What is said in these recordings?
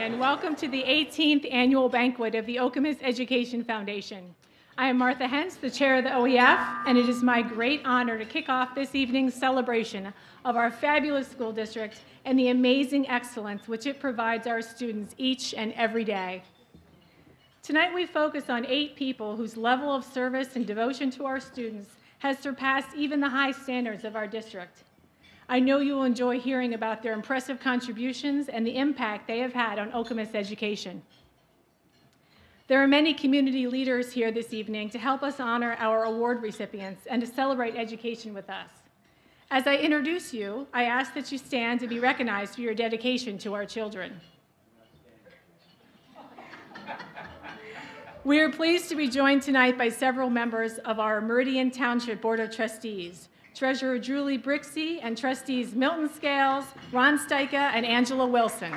and welcome to the 18th annual banquet of the Okemos Education Foundation. I am Martha Hentz, the chair of the OEF, and it is my great honor to kick off this evening's celebration of our fabulous school district and the amazing excellence which it provides our students each and every day. Tonight we focus on 8 people whose level of service and devotion to our students has surpassed even the high standards of our district. I know you will enjoy hearing about their impressive contributions and the impact they have had on Okemos education. There are many community leaders here this evening to help us honor our award recipients and to celebrate education with us. As I introduce you, I ask that you stand to be recognized for your dedication to our children. We are pleased to be joined tonight by several members of our Meridian Township Board of Trustees, Treasurer Julie Brixey and Trustees Milton Scales, Ron Styka, and Angela Wilson.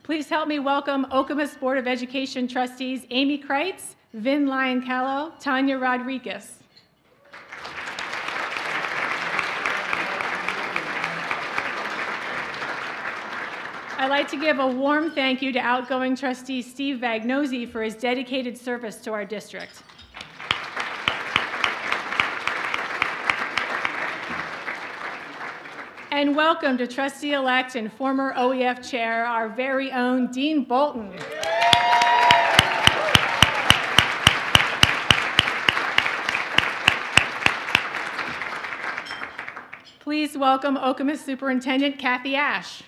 Please help me welcome Okemos Board of Education Trustees Amy Kreitz, Vin Lyon-Callow, Tanya Rodriguez. I'd like to give a warm thank you to outgoing trustee Steve Vagnozzi for his dedicated service to our district. And welcome to trustee-elect and former OEF chair, our very own Dean Bolton. Please welcome Okemos Superintendent Kathy Ash.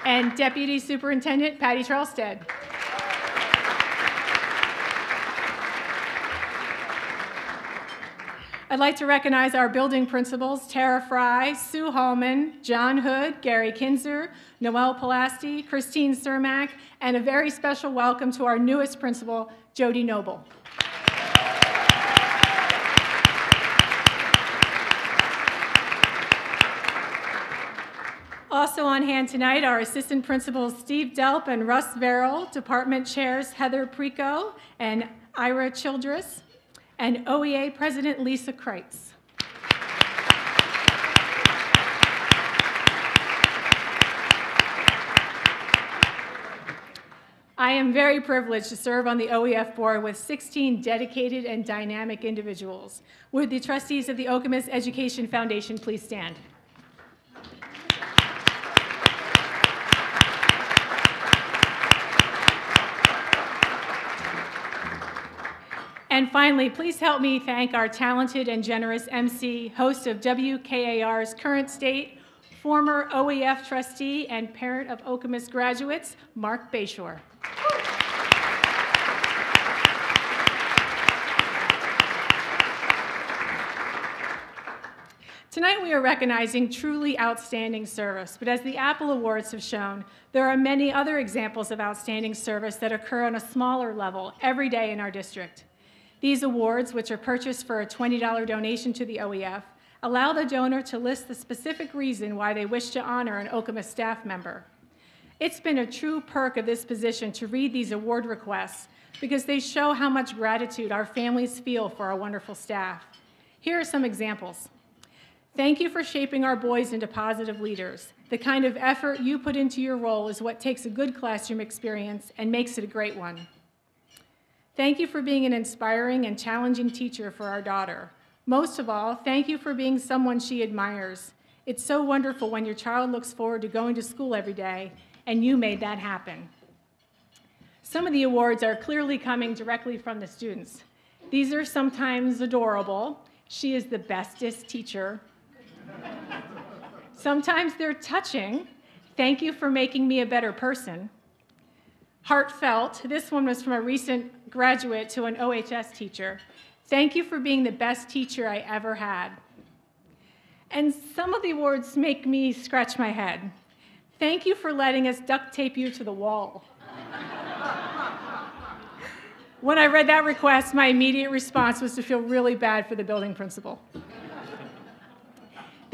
And Deputy Superintendent Patty Charlstead. I'd like to recognize our building principals, Tara Fry, Sue Hallman, John Hood, Gary Kinzer, Noelle Pelasti, Christine Cermak, and a very special welcome to our newest principal, Jody Noble. Also on hand tonight are Assistant Principals Steve Delp and Russ Verrill, Department Chairs Heather Preco and Ira Childress, and OEA President Lisa Kreitz. I am very privileged to serve on the OEF board with 16 dedicated and dynamic individuals. Would the trustees of the Okemos Education Foundation please stand? And finally, please help me thank our talented and generous MC, host of WKAR's Current State, former OEF trustee and parent of Okemos graduates, Mark Bayshore. Tonight we are recognizing truly outstanding service, but as the Apple Awards have shown, there are many other examples of outstanding service that occur on a smaller level every day in our district. These awards, which are purchased for a $20 donation to the OEF, allow the donor to list the specific reason why they wish to honor an Okemos staff member. It's been a true perk of this position to read these award requests because they show how much gratitude our families feel for our wonderful staff. Here are some examples. Thank you for shaping our boys into positive leaders. The kind of effort you put into your role is what takes a good classroom experience and makes it a great one. Thank you for being an inspiring and challenging teacher for our daughter. Most of all, thank you for being someone she admires. It's so wonderful when your child looks forward to going to school every day, and you made that happen. Some of the awards are clearly coming directly from the students. These are sometimes adorable. She is the bestest teacher. Sometimes they're touching. Thank you for making me a better person. Heartfelt, this one was from a recent graduate to an OHS teacher. Thank you for being the best teacher I ever had. And some of the awards make me scratch my head. Thank you for letting us duct tape you to the wall. When I read that request, my immediate response was to feel really bad for the building principal.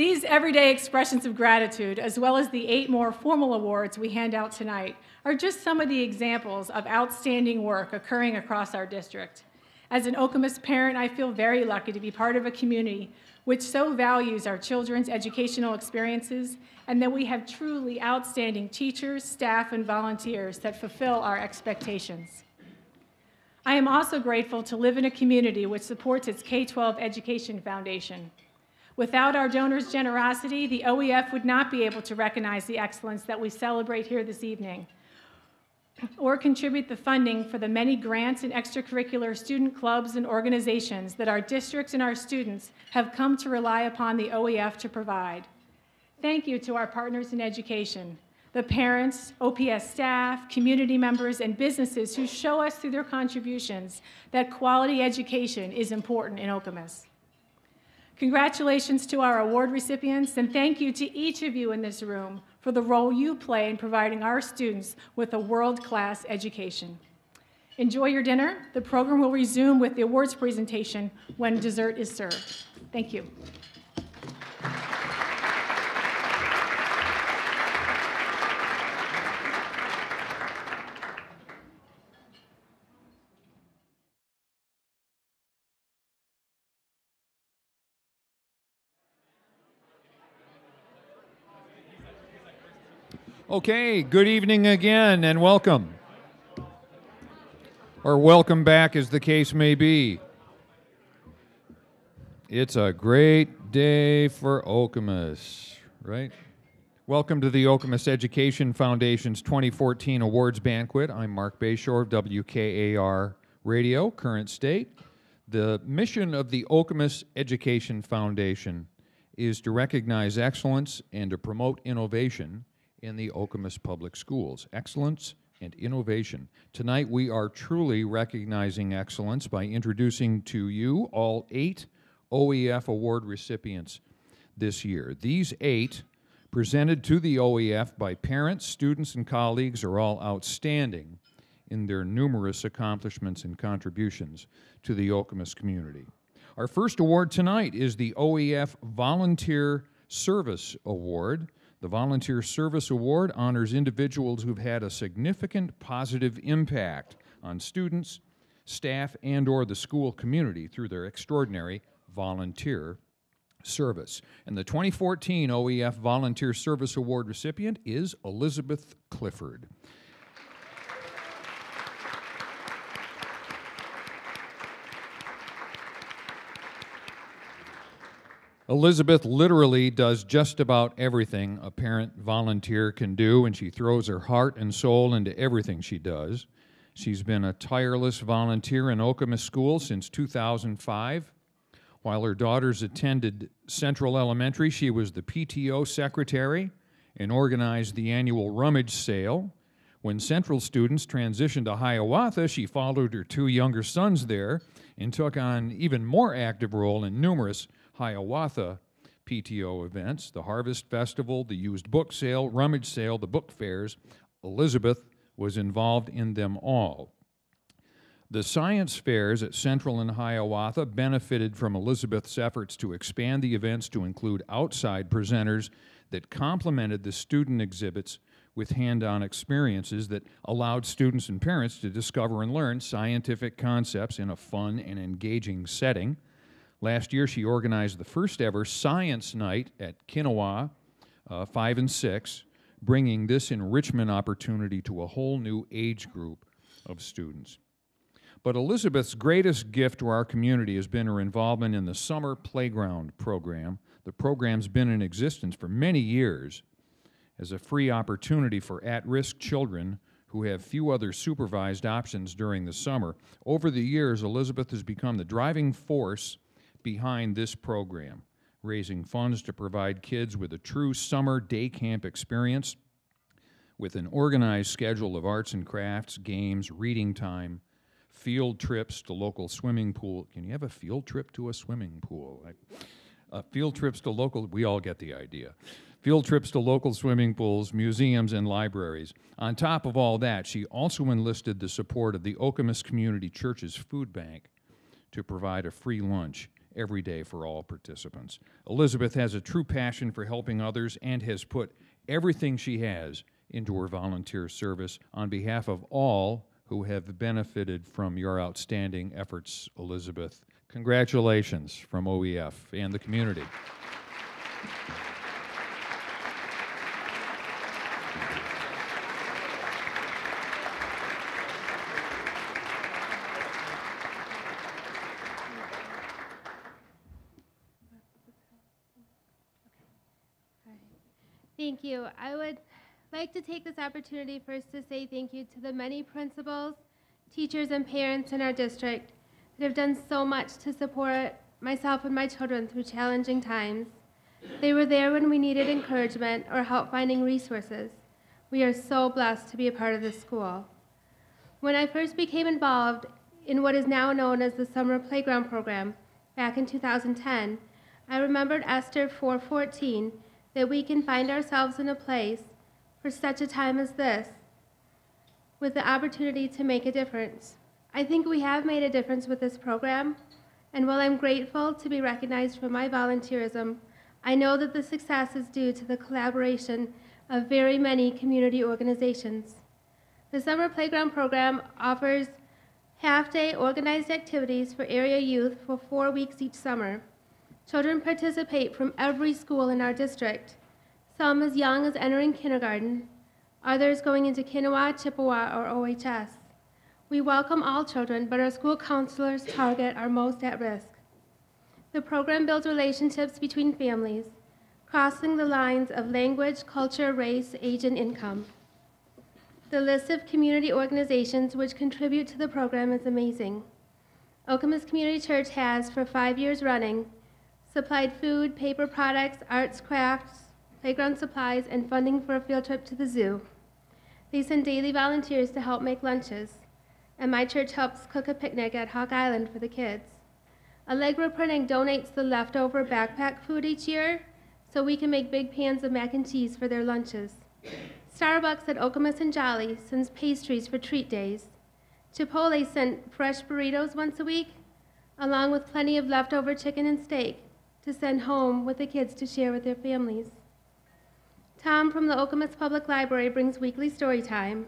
These everyday expressions of gratitude, as well as the 8 more formal awards we hand out tonight, are just some of the examples of outstanding work occurring across our district. As an Okemos parent, I feel very lucky to be part of a community which so values our children's educational experiences, and that we have truly outstanding teachers, staff, and volunteers that fulfill our expectations. I am also grateful to live in a community which supports its K-12 Education Foundation. Without our donors' generosity, the OEF would not be able to recognize the excellence that we celebrate here this evening, or contribute the funding for the many grants and extracurricular student clubs and organizations that our districts and our students have come to rely upon the OEF to provide. Thank you to our partners in education, the parents, OPS staff, community members, and businesses who show us through their contributions that quality education is important in Okemos. Congratulations to our award recipients, and thank you to each of you in this room for the role you play in providing our students with a world-class education. Enjoy your dinner. The program will resume with the awards presentation when dessert is served. Thank you. Okay, good evening again and welcome. Or welcome back, as the case may be. It's a great day for Okemos, right? Welcome to the Okemos Education Foundation's 2014 Awards Banquet. I'm Mark Bayshore of WKAR Radio, current state. The mission of the Okemos Education Foundation is to recognize excellence and to promote innovation in the Okemos Public Schools. Excellence and innovation. Tonight we are truly recognizing excellence by introducing to you all 8 OEF award recipients this year. These 8, presented to the OEF by parents, students, and colleagues, are all outstanding in their numerous accomplishments and contributions to the Okemos community. Our first award tonight is the OEF Volunteer Service Award. The Volunteer Service Award honors individuals who've had a significant positive impact on students, staff, and/or the school community through their extraordinary volunteer service. And the 2014 OEF Volunteer Service Award recipient is Elizabeth Clifford. Elizabeth literally does just about everything a parent volunteer can do, and she throws her heart and soul into everything she does. She's been a tireless volunteer in Okemos School since 2005. While her daughters attended Central Elementary, she was the PTO secretary and organized the annual rummage sale. When Central students transitioned to Hiawatha, she followed her 2 younger sons there and took on an even more active role in numerous Hiawatha PTO events, the Harvest Festival, the used book sale, rummage sale, the book fairs. Elizabeth was involved in them all. The science fairs at Central and Hiawatha benefited from Elizabeth's efforts to expand the events to include outside presenters that complemented the student exhibits with hand-on experiences that allowed students and parents to discover and learn scientific concepts in a fun and engaging setting. Last year, she organized the first ever Science Night at Kinawa 5 and 6, bringing this enrichment opportunity to a whole new age group of students. But Elizabeth's greatest gift to our community has been her involvement in the Summer Playground program. The program's been in existence for many years as a free opportunity for at-risk children who have few other supervised options during the summer. Over the years, Elizabeth has become the driving force behind this program, raising funds to provide kids with a true summer day camp experience with an organized schedule of arts and crafts, games, reading time, field trips to local swimming pool. Can you have a field trip to a swimming pool? Field trips to local, we all get the idea. Field trips to local swimming pools, museums, and libraries. On top of all that, she also enlisted the support of the Okemos Community Church's food bank to provide a free lunch every day for all participants. Elizabeth has a true passion for helping others and has put everything she has into her volunteer service on behalf of all who have benefited from your outstanding efforts, Elizabeth. Congratulations from OEF and the community. Thank you. I would like to take this opportunity first to say thank you to the many principals, teachers, and parents in our district that have done so much to support myself and my children through challenging times. They were there when we needed encouragement or help finding resources. We are so blessed to be a part of this school. When I first became involved in what is now known as the Summer Playground Program back in 2010, I remembered Esther 4:14, that we can find ourselves in a place for such a time as this, with the opportunity to make a difference. I think we have made a difference with this program, and while I'm grateful to be recognized for my volunteerism, I know that the success is due to the collaboration of very many community organizations. The Summer Playground Program offers half-day organized activities for area youth for 4 weeks each summer. Children participate from every school in our district, some as young as entering kindergarten, others going into Kinawa, Chippewa, or OHS. We welcome all children, but our school counselors target our most at risk. The program builds relationships between families, crossing the lines of language, culture, race, age, and income. The list of community organizations which contribute to the program is amazing. Okemos Community Church has, for 5 years running, supplied food, paper products, arts, crafts, playground supplies, and funding for a field trip to the zoo. They send daily volunteers to help make lunches, and my church helps cook a picnic at Hawk Island for the kids. Allegra Printing donates the leftover backpack food each year so we can make big pans of mac and cheese for their lunches. Starbucks at Okemos and Jolly sends pastries for treat days. Chipotle sent fresh burritos once a week, along with plenty of leftover chicken and steak to send home with the kids to share with their families. Tom from the Okemos Public Library brings weekly story time.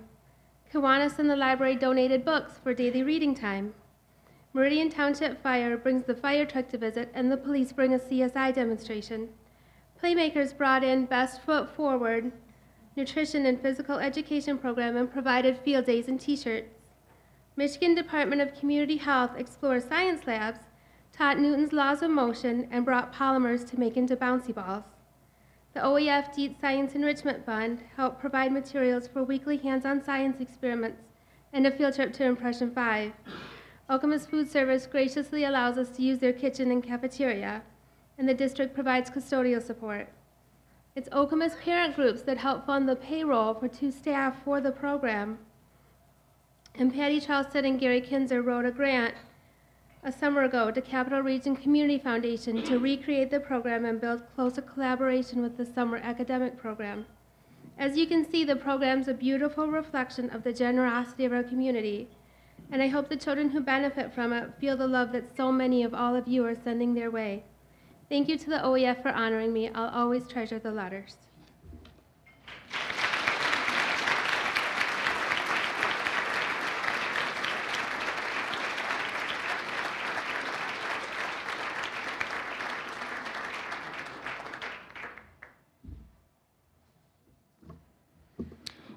Kiwanis and the library donated books for daily reading time. Meridian Township Fire brings the fire truck to visit, and the police bring a CSI demonstration. Playmakers brought in Best Foot Forward nutrition and physical education program and provided field days and t-shirts. Michigan Department of Community Health Explore Science Labs taught Newton's laws of motion and brought polymers to make into bouncy balls. The OEF Deet Science Enrichment Fund helped provide materials for weekly hands-on science experiments and a field trip to Impression 5. Okemos Food Service graciously allows us to use their kitchen and cafeteria, and the district provides custodial support. It's Okemos parent groups that help fund the payroll for 2 staff for the program. And Patty Charleston and Gary Kinzer wrote a grant a summer ago to Capital Region Community Foundation to recreate the program and build closer collaboration with the summer academic program. As you can see, the program's a beautiful reflection of the generosity of our community, and I hope the children who benefit from it feel the love that so many of all of you are sending their way. Thank you to the OEF for honoring me. I'll always treasure the letters.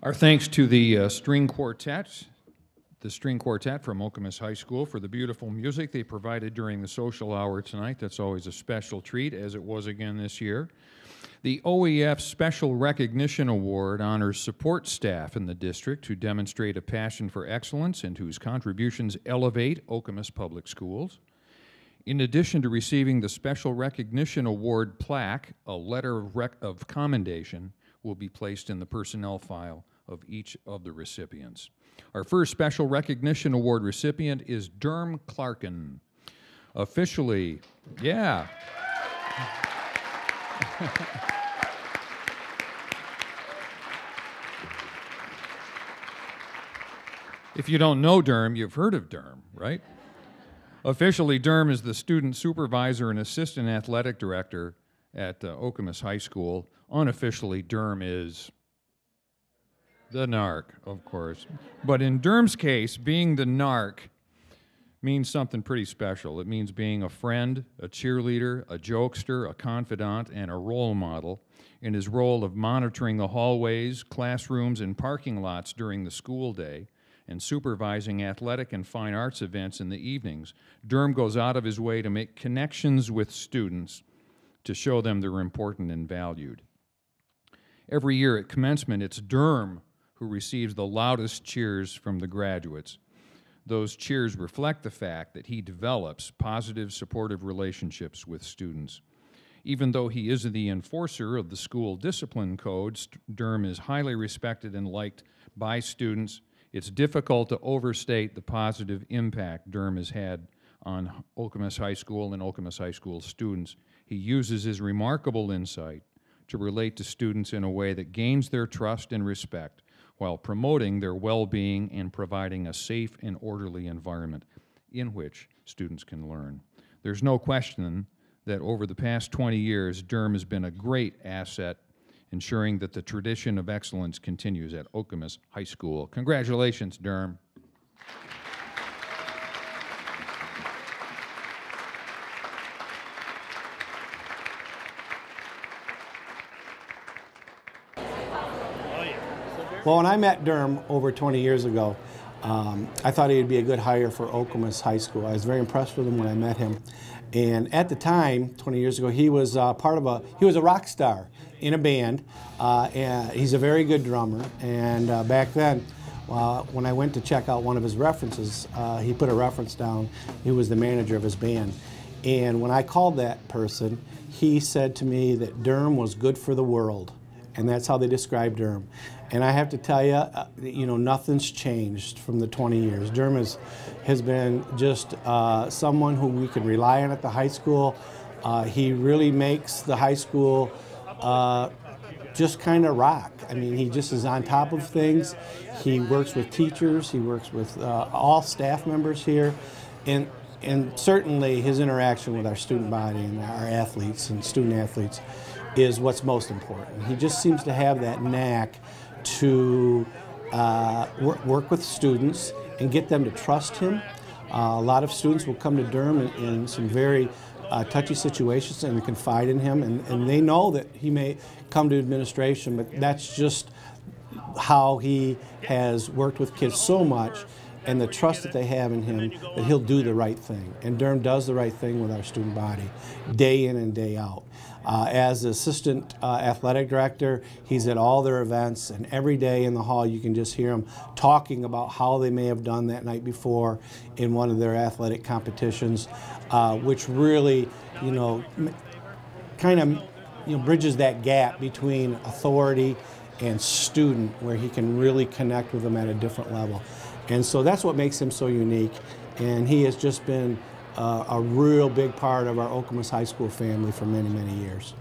Our thanks to the string quartet from Okemos High School for the beautiful music they provided during the social hour tonight. That's always a special treat, as it was again this year. The OEF Special Recognition Award honors support staff in the district who demonstrate a passion for excellence and whose contributions elevate Okemos Public Schools. In addition to receiving the Special Recognition Award plaque, a letter of commendation will be placed in the personnel file of each of the recipients. Our first Special Recognition Award recipient is Derm Clarkin. Officially, yeah. If you don't know Derm, you've heard of Derm, right? Officially, Durham is the student supervisor and assistant athletic director at Okemos High School. Unofficially, Durham is the narc, of course. But in Durham's case, being the narc means something pretty special. It means being a friend, a cheerleader, a jokester, a confidant, and a role model in his role of monitoring the hallways, classrooms, and parking lots during the school day and supervising athletic and fine arts events in the evenings. Durham goes out of his way to make connections with students to show them they're important and valued. Every year at commencement, it's Durham who receives the loudest cheers from the graduates. Those cheers reflect the fact that he develops positive, supportive relationships with students. Even though he is the enforcer of the school discipline codes, Durham is highly respected and liked by students. It's difficult to overstate the positive impact Durham has had on Okemos High School and Okemos High School students. He uses his remarkable insight to relate to students in a way that gains their trust and respect, while promoting their well-being and providing a safe and orderly environment in which students can learn. There's no question that over the past 20 years, Durham has been a great asset, ensuring that the tradition of excellence continues at Okemos High School. Congratulations, Durham. Well, when I met Durham over 20 years ago, I thought he'd be a good hire for Okemos High School. I was very impressed with him when I met him. And at the time, 20 years ago, he was he was a rock star in a band. And he's a very good drummer. And back then, when I went to check out one of his references, he put a reference down. He was the manager of his band. And when I called that person, he said to me that Durham was good for the world. And that's how they described Durham. And I have to tell you, nothing's changed from the 20 years. Durham has been just someone who we can rely on at the high school. He really makes the high school just kind of rock. I mean, he just is on top of things. He works with teachers. He works with all staff members here. And certainly his interaction with our student body and our athletes and student athletes is what's most important. He just seems to have that knack to work with students and get them to trust him. A lot of students will come to Durham in some very touchy situations and confide in him, and they know that he may come to administration, but that's just how he has worked with kids so much, and the trust that they have in him that he'll do the right thing. And Durham does the right thing with our student body, day in and day out. As assistant athletic director, he's at all their events, and every day in the hall you can just hear him talking about how they may have done that night before in one of their athletic competitions, which really, kind of, bridges that gap between authority and student, where he can really connect with them at a different level. And so that's what makes him so unique, and he has just been a real big part of our Okemos High School family for many, many years.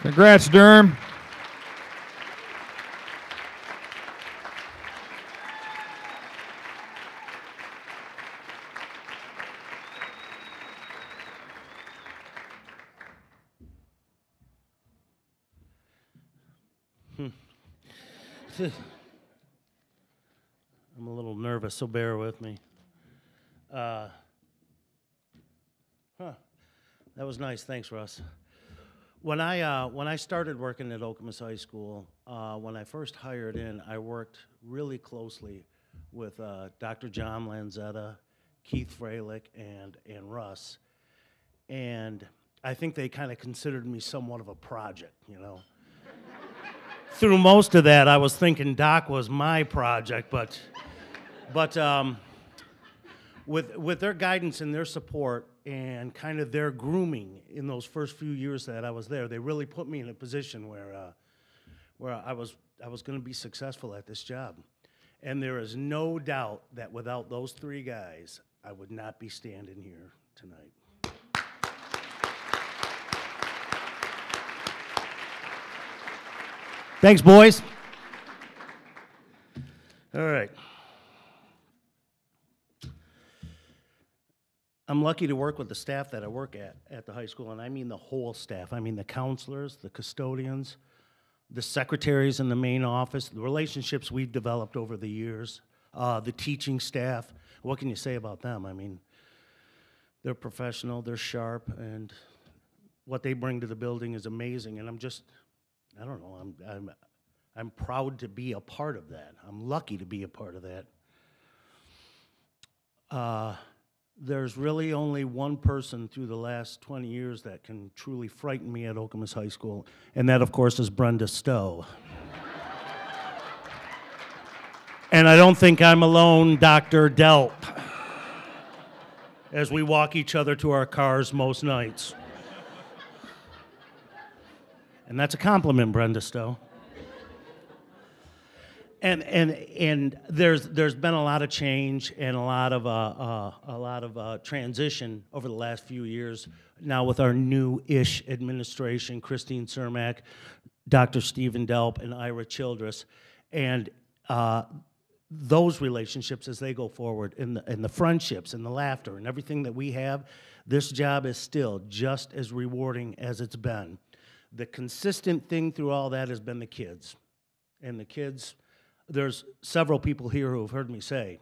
Congrats, Durham. I'm a little nervous, so bear with me. That was nice. Thanks, Russ. When I started working at Okemos High School, when I first hired in, I worked really closely with Dr. John Lanzetta, Keith Freilich, and Russ. And I think they kind of considered me somewhat of a project, Through most of that, I was thinking Doc was my project, but with their guidance and their support and kind of their grooming in those first few years that I was there, they really put me in a position where I was going to be successful at this job. And there is no doubt that without those three guys, I would not be standing here tonight. Thanks, boys. All right. I'm lucky to work with the staff that I work at the high school, and I mean the whole staff. I mean the counselors, the custodians, the secretaries in the main office, the relationships we've developed over the years, the teaching staff. What can you say about them? I mean, they're professional, they're sharp, and what they bring to the building is amazing. And I don't know, I'm proud to be a part of that. I'm lucky to be a part of that. There's really only one person through the last 20 years that can truly frighten me at Okemos High School, and that, of course, is Brenda Stowe. And I don't think I'm alone, Dr. Delp, as we walk each other to our cars most nights. And that's a compliment, Brenda Stowe. And there's been a lot of change and a lot of transition over the last few years. Now with our new-ish administration, Christine Cermak, Dr. Stephen Delp, and Ira Childress, and those relationships as they go forward, and the friendships and the laughter and everything that we have, this job is still just as rewarding as it's been. The consistent thing through all that has been the kids, and the kids. There's several people here who have heard me say,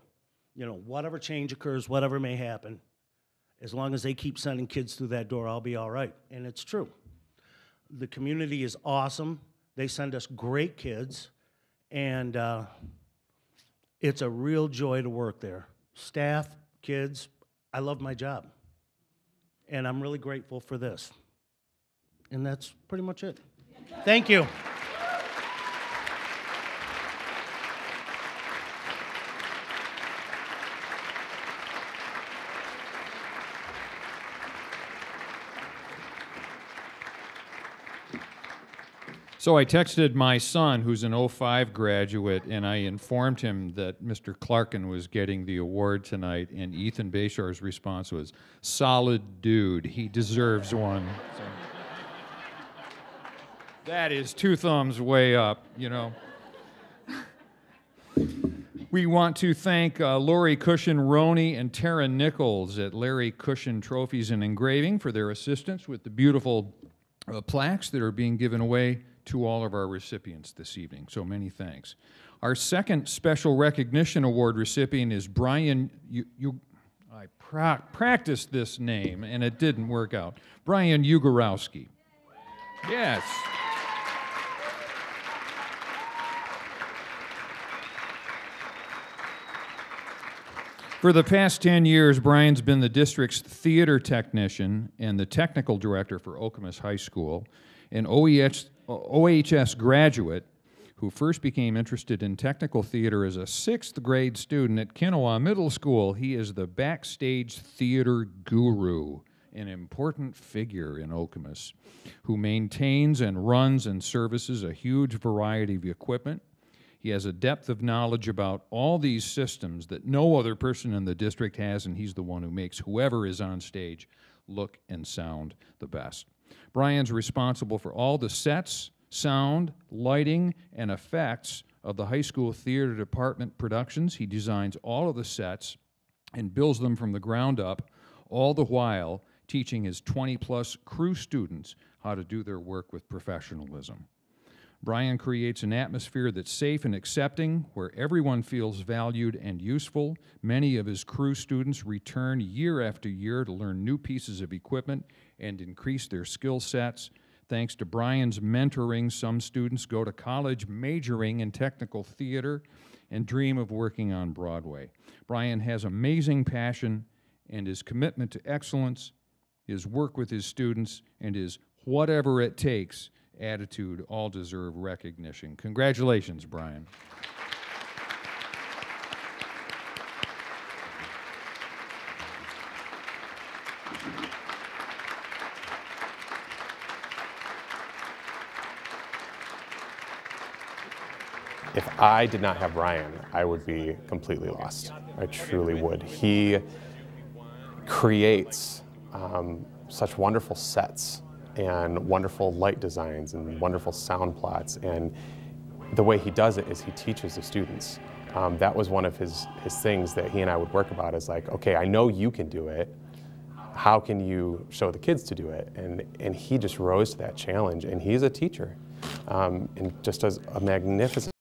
you know, whatever change occurs, whatever may happen, as long as they keep sending kids through that door, I'll be all right. And it's true. The community is awesome. They send us great kids, and it's a real joy to work there. Staff, kids, I love my job. And I'm really grateful for this. And that's pretty much it. Thank you. So I texted my son, who's an 05 graduate, and I informed him that Mr. Clarkin was getting the award tonight, and Ethan Bayshaw's response was, "Solid dude, he deserves one." So, that is 2 thumbs way up, you know. We want to thank Lori Cushion-Roney and Tara Nichols at Larry Cushion Trophies and Engraving for their assistance with the beautiful plaques that are being given away to all of our recipients this evening. So many thanks. Our second special recognition award recipient is Brian, I practiced this name and it didn't work out. Brian Ugorowski. Yes. For the past 10 years, Brian's been the district's theater technician and the technical director for Okemos High School, an OHS graduate who first became interested in technical theater as a 6th grade student at Kinawa Middle School. He is the backstage theater guru, an important figure in Okemos, who maintains and runs and services a huge variety of equipment. He has a depth of knowledge about all these systems that no other person in the district has, and he's the one who makes whoever is on stage look and sound the best. Brian's responsible for all the sets, sound, lighting, and effects of the high school theater department productions. He designs all of the sets and builds them from the ground up, all the while teaching his 20-plus crew students how to do their work with professionalism. Brian creates an atmosphere that's safe and accepting, where everyone feels valued and useful. Many of his crew students return year after year to learn new pieces of equipment and increase their skill sets. Thanks to Brian's mentoring, some students go to college majoring in technical theater and dream of working on Broadway. Brian has amazing passion, and his commitment to excellence, his work with his students, and his whatever it takes attitude all deserve recognition. Congratulations, Brian. If I did not have Brian, I would be completely lost. I truly would. He creates such wonderful sets and wonderful light designs and wonderful sound plots, and the way he does it is he teaches the students. That was one of his things that he and I would work about, is like, okay, I know you can do it. How can you show the kids to do it? And he just rose to that challenge, and he's a teacher, and just does a magnificent